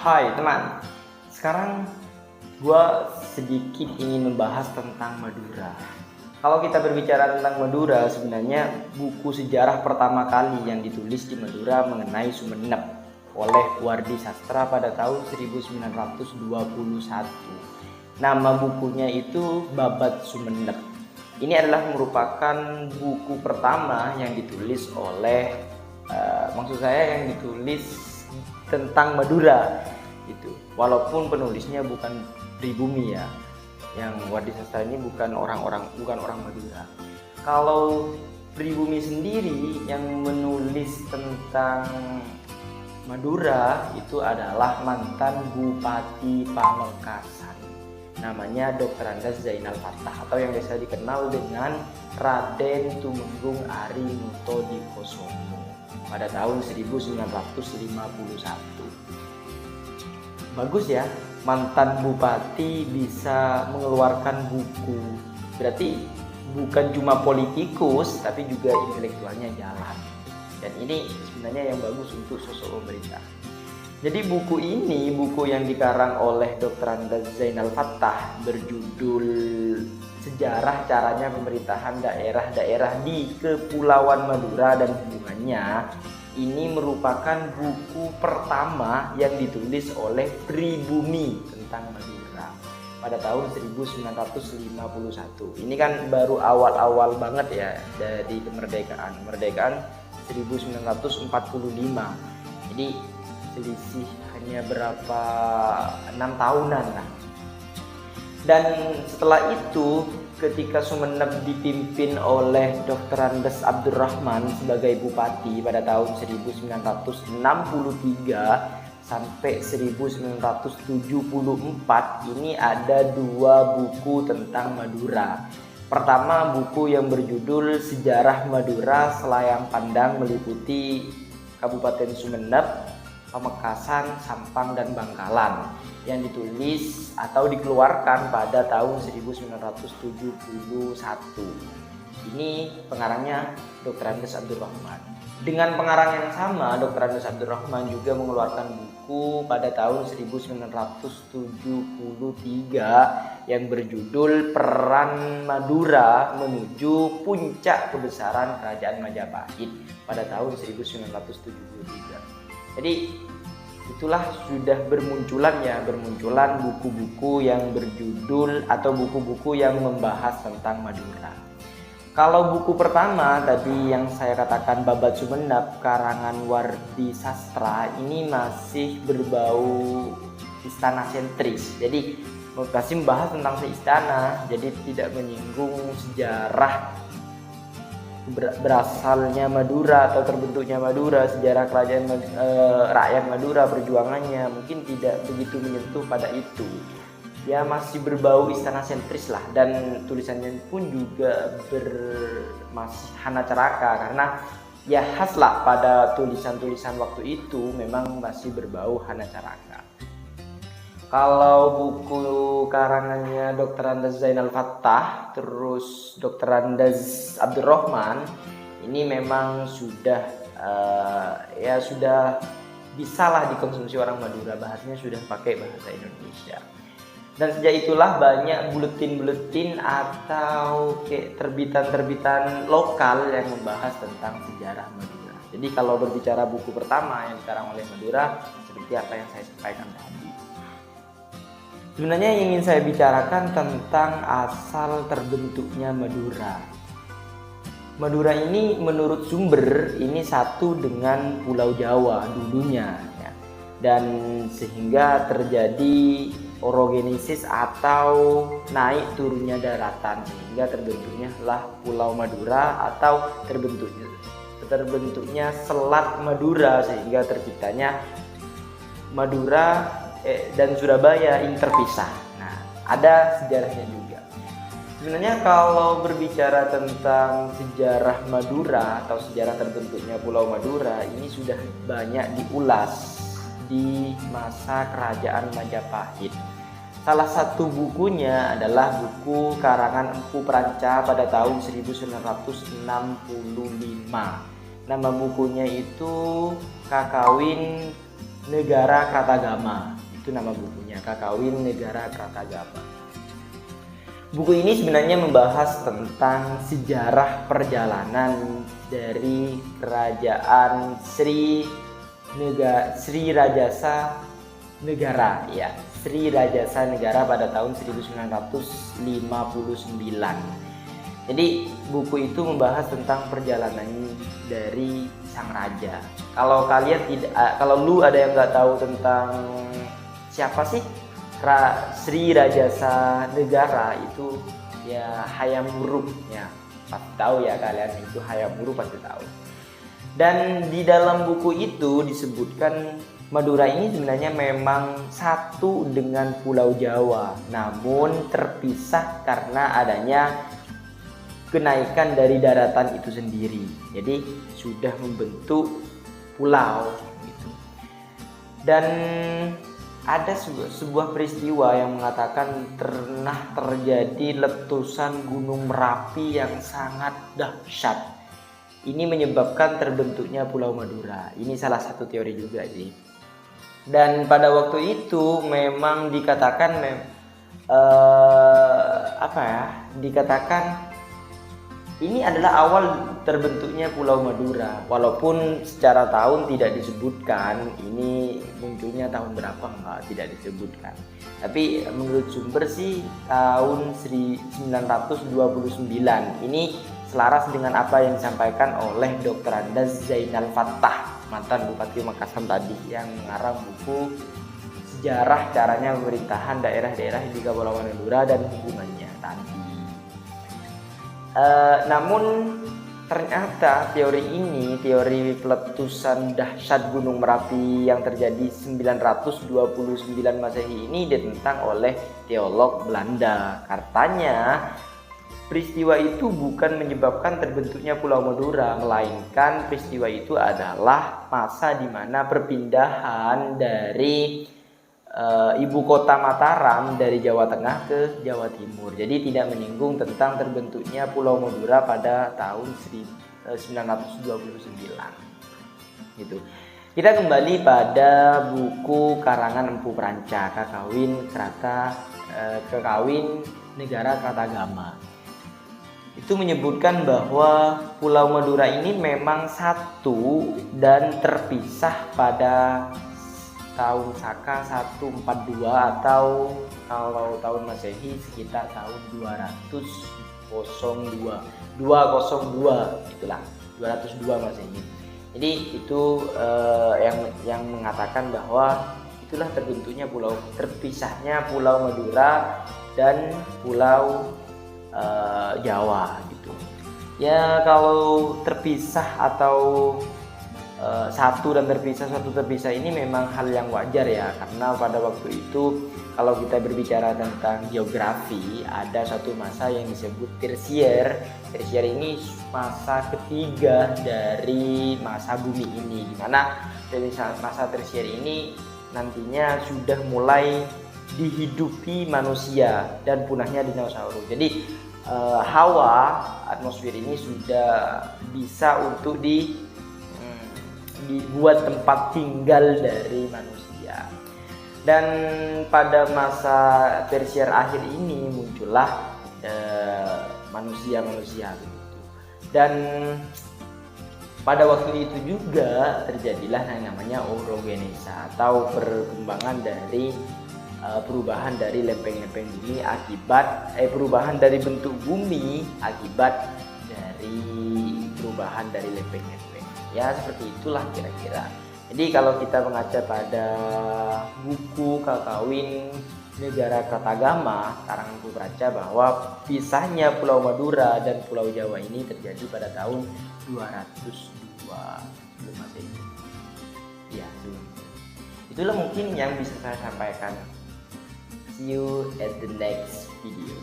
Hai teman, sekarang gua sedikit ingin membahas tentang Madura. Kalau kita berbicara tentang Madura, sebenarnya buku sejarah pertama kali yang ditulis di Madura mengenai Sumenep oleh Wardi Sastra pada tahun 1921. Nama bukunya itu Babat Sumenep. Ini adalah merupakan buku pertama yang ditulis oleh yang ditulis tentang Madura gitu. Walaupun penulisnya bukan pribumi ya. Yang Wardi Sastra ini bukan orang Madura. Kalau pribumi sendiri yang menulis tentang Madura itu adalah mantan Bupati Pamekasan. Namanya Dr. Andes Zainal Fathah atau yang biasa dikenal dengan Raden Tumenggung Ari Notodikosomo pada tahun 1951. Bagus ya, mantan bupati bisa mengeluarkan buku. Berarti bukan cuma politikus, tapi juga intelektualnya jalan. Dan ini sebenarnya yang bagus untuk sosok pemerintah. Jadi buku yang dikarang oleh Dr. Andes Zainal Fathah berjudul Sejarah Caranya Pemerintahan Daerah-Daerah di Kepulauan Madura dan Hubungannya. Ini merupakan buku pertama yang ditulis oleh pribumi tentang Madura pada tahun 1951. Ini kan baru awal-awal banget ya dari kemerdekaan 1945. Jadi selisih hanya berapa 6 tahunan lah. Dan setelah itu ketika Sumenep dipimpin oleh Dr. Andes Abdurrahman sebagai bupati pada tahun 1963 sampai 1974, ini ada 2 buku tentang Madura. Pertama, buku yang berjudul Sejarah Madura Selayang Pandang meliputi Kabupaten Sumenep, Pamekasan, Sampang, dan Bangkalan yang ditulis atau dikeluarkan pada tahun 1971. Ini pengarangnya Dr. Andes Abdurrahman. Dengan pengarang yang sama, Dr. Andes Abdurrahman juga mengeluarkan buku pada tahun 1973 yang berjudul Peran Madura Menuju Puncak Kebesaran Kerajaan Majapahit pada tahun 1973. Jadi itulah sudah bermunculan buku-buku yang berjudul atau buku-buku yang membahas tentang Madura. Kalau buku pertama tadi yang saya katakan Babat Sumenep karangan Wardi Sastra, ini masih berbau istana sentris. Jadi masih membahas tentang istana, jadi tidak menyinggung sejarah berasalnya Madura atau terbentuknya Madura, sejarah kerajaan rakyat Madura, perjuangannya mungkin tidak begitu menyentuh pada itu. Ya masih berbau istana sentris lah, dan tulisannya pun juga masih hana caraka karena ya khas lah pada tulisan-tulisan waktu itu, memang masih berbau hana caraka. Kalau buku karangannya Dr. Andes Zainal Fathah terus Dr. Andes Abdurrahman, ini memang sudah sudah bisalah dikonsumsi orang Madura, bahasanya sudah pakai bahasa Indonesia. Dan sejak itulah banyak buletin-buletin atau kayak terbitan-terbitan lokal yang membahas tentang sejarah Madura. Jadi kalau berbicara buku pertama yang dikarang oleh Madura, seperti apa yang saya sampaikan tadi. Sebenarnya yang ingin saya bicarakan tentang asal terbentuknya Madura. Madura ini menurut sumber ini satu dengan Pulau Jawa dulunya ya. Dan sehingga terjadi orogenesis atau naik turunnya daratan sehingga terbentuknya lah Pulau Madura atau terbentuknya Selat Madura sehingga terciptanya Madura dan Surabaya yang terpisah. Nah, ada sejarahnya juga. Sebenarnya kalau berbicara tentang sejarah Madura atau sejarah terbentuknya Pulau Madura, ini sudah banyak diulas di masa Kerajaan Majapahit. Salah satu bukunya adalah buku karangan Empu Pranca pada tahun 1965. Nama bukunya itu Kakawin Negara Kratagama. Itu nama bukunya, Kakawin Negara Kratagama. Buku ini sebenarnya membahas tentang sejarah perjalanan dari kerajaan Sri Rajasa Negara, ya, Sri Rajasa Negara pada tahun 1959. Jadi buku itu membahas tentang perjalanan dari sang raja. Kalau kalian kalau lu ada yang nggak tahu tentang siapa sih Sri Rajasa Negara, itu ya Hayam Wuruk, ya pasti tahu ya kalian, itu Hayam Wuruk pasti tahu. Dan di dalam buku itu disebutkan Madura ini sebenarnya memang satu dengan Pulau Jawa, namun terpisah karena adanya kenaikan dari daratan itu sendiri. Jadi sudah membentuk pulau gitu. Dan ada sebuah peristiwa yang mengatakan pernah terjadi letusan Gunung Merapi yang sangat dahsyat. Ini menyebabkan terbentuknya Pulau Madura. Ini salah satu teori juga sih. Dan pada waktu itu memang dikatakan dikatakan ini adalah awal terbentuknya Pulau Madura. Walaupun secara tahun tidak disebutkan ini munculnya tahun berapa, tidak disebutkan. Tapi menurut sumber sih tahun 1929. Ini selaras dengan apa yang disampaikan oleh Dr. Andas Zainal Fattah, mantan Bupati Makassar tadi, yang mengarang buku Sejarah Caranya Pemerintahan Daerah-Daerah di Kepulauan Madura dan Hubungannya tadi. Namun ternyata teori peletusan dahsyat Gunung Merapi yang terjadi 929 Masehi ini ditentang oleh teolog Belanda. Katanya peristiwa itu bukan menyebabkan terbentuknya Pulau Madura, melainkan peristiwa itu adalah masa di mana perpindahan dari ibu kota Mataram dari Jawa Tengah ke Jawa Timur. Jadi tidak menyinggung tentang terbentuknya Pulau Madura pada tahun 1929. Gitu. Kita kembali pada buku karangan Empu Pranca, Kakawin Negara Kratagama. Itu menyebutkan bahwa Pulau Madura ini memang satu dan terpisah pada tahun Saka 142 atau kalau tahun Masehi sekitar tahun 202 itulah 202 Masehi. Jadi itu yang mengatakan bahwa itulah terbentuknya terpisahnya Pulau Madura dan Pulau Jawa gitu. Ya kalau terpisah atau satu terpisah ini memang hal yang wajar ya, karena pada waktu itu kalau kita berbicara tentang geografi ada satu masa yang disebut tersier. Tersier ini masa ketiga dari masa bumi ini, di mana dari masa tersier ini nantinya sudah mulai dihidupi manusia dan punahnya dinosaurus. Jadi hawa atmosfer ini sudah bisa untuk dibuat tempat tinggal dari manusia. Dan pada masa tersier akhir ini muncullah manusia-manusia begitu. Dan pada waktu itu juga terjadilah yang namanya orogenesa atau perkembangan dari perubahan dari lempeng-lempeng bumi akibat perubahan dari bentuk bumi akibat dari perubahan dari lempeng-lempeng. Ya seperti itulah kira-kira. Jadi kalau kita mengaca pada buku Kakawin Negara Kratagama karangan Empu Pranca, bahwa pisahnya Pulau Madura dan Pulau Jawa ini terjadi pada tahun 202 sebelum Masehi. Ya, itulah mungkin yang bisa saya sampaikan. See you at the next video.